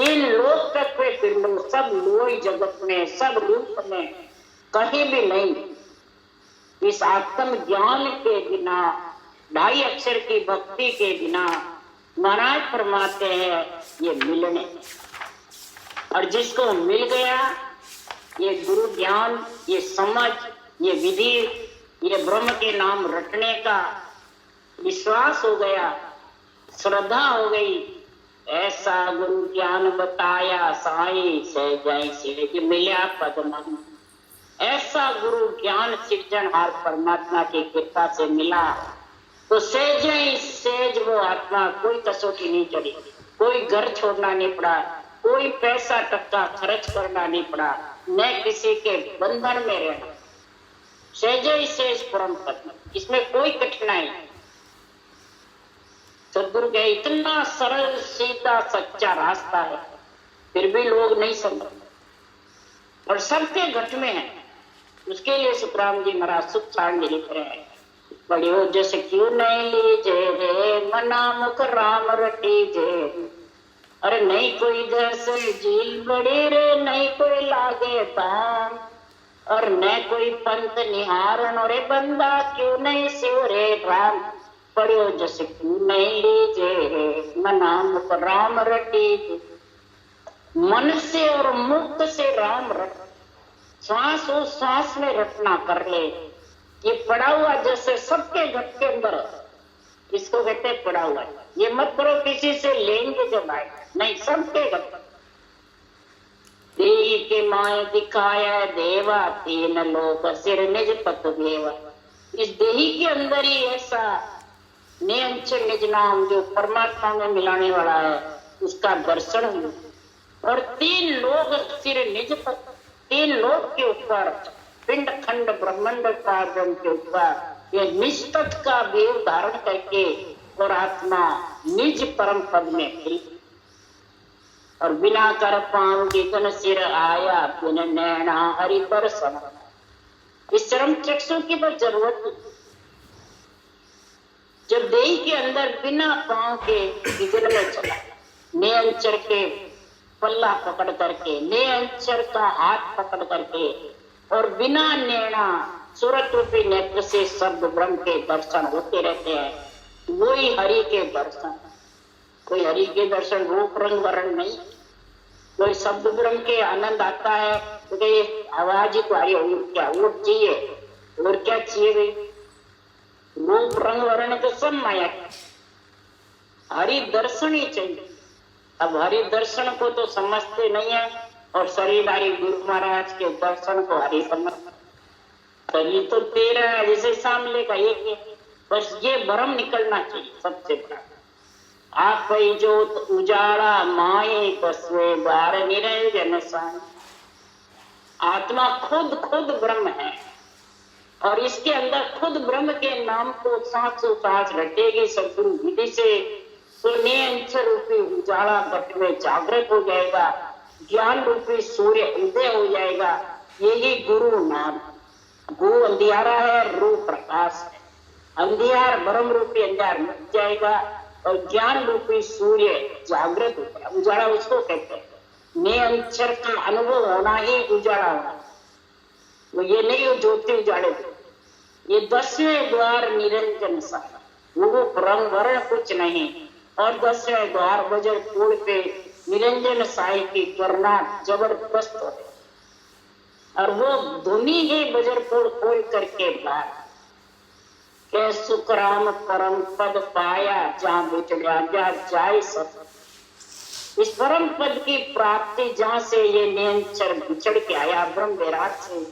इन लोक तत्व पिंडों सब लोई जगत में, सब रूप में कहीं भी नहीं। इस आत्म ज्ञान के बिना, 2.5 अक्षर की भक्ति के बिना महाराज फरमाते हैं ये मिलने। और जिसको मिल गया ये गुरु ज्ञान, ये समझ, ये विधि, ये ब्रह्म के नाम रटने का विश्वास हो गया, श्रद्धा हो गई, ऐसा गुरु ज्ञान बताया साई सहज सेज मिला पदम। ऐसा गुरु ज्ञान सृजनहार परमात्मा की कृपा से मिला तो सेज ही सेज वो आत्मा, कोई कसौटी नहीं चढ़ी, कोई घर छोड़ना नहीं पड़ा, कोई पैसा टक्का खर्च करना नहीं पड़ा, न किसी के बंधन में रहना, सेज ही सेज परम पद, इसमें कोई कठिनाई नहीं। सदगुरु के इतना सरल सीधा सच्चा रास्ता है फिर भी लोग नहीं समझते और सबके घट में है। उसके लिए सुखराम जी महाराज सुख सांग लिख रहे हैं बड़ी हो जैसे क्यों नहीं लीजे रे मना मुख राम रटीजे, अरे नहीं कोई जैसे झील बड़ी रे नहीं कोई लागे पाम, और न कोई पंत निहारण, और बंदा क्यों नहीं शिव रे राम, पढ़ो जस क्यों नहीं लीजे, मना मुख राम रटी। मन से और मुक्त से राम रट, श्वास और श्वास में रटना कर ले। ये पड़ा हुआ जैसे सबके घर के अंदर, इसको कहते हैं पड़ा हुआ। ये मत करो किसी से लेंगे जब आए, नहीं, सबके घर। देही के माए दिखाया देवा, तीन लोक सिर निज पत देवा। इस देही के अंदर ही ऐसा नियंचल निज नाम जो परमात्मा में मिलाने वाला है, उसका दर्शन हुआ। और तीन लोग सिर निज पत, तीन लोग के ऊपर, पिंड खंड ब्रह्मांड कार्य के ऊपर ये निष्पत का वेव धारण करके और आत्मा निज परम पद में खिली। और बिना कर पांव की तन सिर आया, बिन नैना हरि दर्शन। इस चरम चक्षु की तो जरूरत नहीं। जब देही के अंदर बिना पांव के विजन में चला, नियंचर के पल्ला पकड़ करके, नियंचर का हाथ पकड़ करके, और बिना नैना सूरत रूपी नेत्र से शब्द ब्रह्म के दर्शन होते रहते हैं। वही हरि के दर्शन। कोई हरि के दर्शन रूप रंग वर्ण नहीं, कोई शब्द ब्रह्म के आनंद आता है तो ये आवाज ही तुम्हारी और क्या और चाहिए, और क्या चाहिए भाई? रूप रंग वर्ण तो सब माया, हरि दर्शन ही चाहिए। अब हरि दर्शन को तो समझते नहीं है, और शरीरधारी गुरु महाराज के दर्शन को हरि समझ। शरीर तो तेरा है, जैसे सामने का एक है, बस ये भ्रम निकलना चाहिए सबसे बड़ा। आप जोत उजाड़ा माए बसवे बार निरंजन सान। आत्मा खुद खुद ब्रह्म है, और इसके अंदर खुद ब्रह्म के नाम को सांसों सांस रटेगी सदगुरु विधि से, तो नियंचल रूपी उजाड़ा घट में जागृत हो जाएगा, ज्ञान रूपी सूर्य उदय हो जाएगा। यही गुरु नाम। गुरु अंधियारा है, रूप प्रकाश है। अंधियार ब्रह्म रूपी अंधियार मिट जाएगा, और ज्ञान रूपी सूर्य जागृत होगा। उजाड़ा उसको कहते हैं। नियंचर का अनुभव होना ही उजाड़ा होना। वो ये नहीं हो ज्योति उजाड़े, ये 10वें द्वार निरंजन सा, रूप रंग वर्ण कुछ नहीं। और 10वें द्वार बजर फूल पे निरंजन साई की करना जबरदस्त है, और वो धुनी ही बजर फूल खोल करके बाहर के सुखराम परम पद पाया, जहां बिच राजा जाय सब। इस परम पद की प्राप्ति जहां से ये नियंचर बिछड़ के आया ब्रह्म विराट से,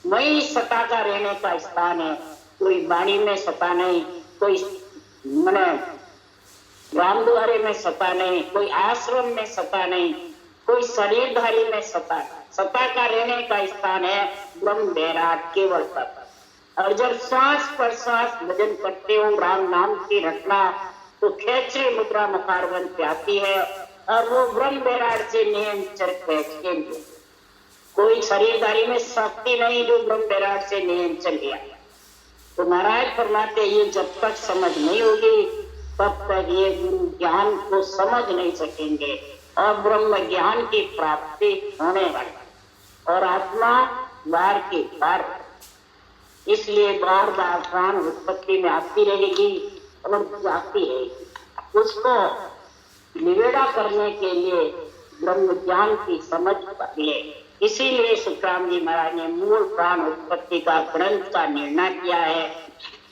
वही सता का रहने का स्थान है। कोई बाणी में सता नहीं, कोई मने रामद्वारे में सता नहीं, कोई आश्रम में सता नहीं, कोई शरीरधारी में सता। सता का रहने का स्थान है ब्रह्म विराट केवल पद। और जब सांस पर सांस भजन करते हो राम नाम की रटना, तो खेचरी मुद्रा मुखारबंद पे आती है, और वो ब्रह्म विराट से नियंचर खेचते हैं। कोई शरीरधारी में शक्ति नहीं जो ब्रह्म विराट से नियंचर लिया। तो महाराज फरमाते ये जब तक समझ नहीं होगी तब तक ये गुरु ज्ञान को समझ नहीं सकेंगे, और ब्रह्म ज्ञान की प्राप्ति होने वाली, और आत्मा बार की बार। इसलिए बार बार प्राण उत्पत्ति में आती रहेगी और जाती रहेगी। उसको निवेड़ा करने के लिए ब्रह्म ज्ञान की समझ ले। इसीलिए सुखराम जी महाराज ने मूल प्राण उत्पत्ति का ग्रंथ का निर्णय किया है।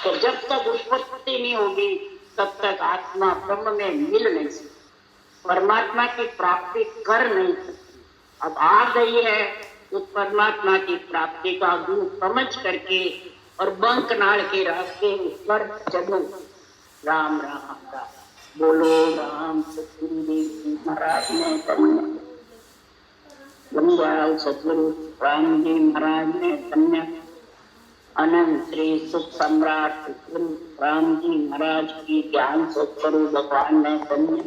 तो जब तक उत्पत्ति नहीं होगी तब तक आत्मा ब्रह्म में मिल नहीं सकती, परमात्मा की प्राप्ति कर नहीं सकती। अब आ गई है तो परमात्मा की प्राप्ति का गुरु समझ करके और बंक नाड़ के रास्ते पर चलो। राम राम राम बोलो राम सतगुरुदेव महाराज ने धन्य, सतगुरु राम जी महाराज ने धन्य, अनंत श्री सुख सम्राट गुरु राम जी महाराज की ज्ञान सतगुरु भगवान ने धन्य।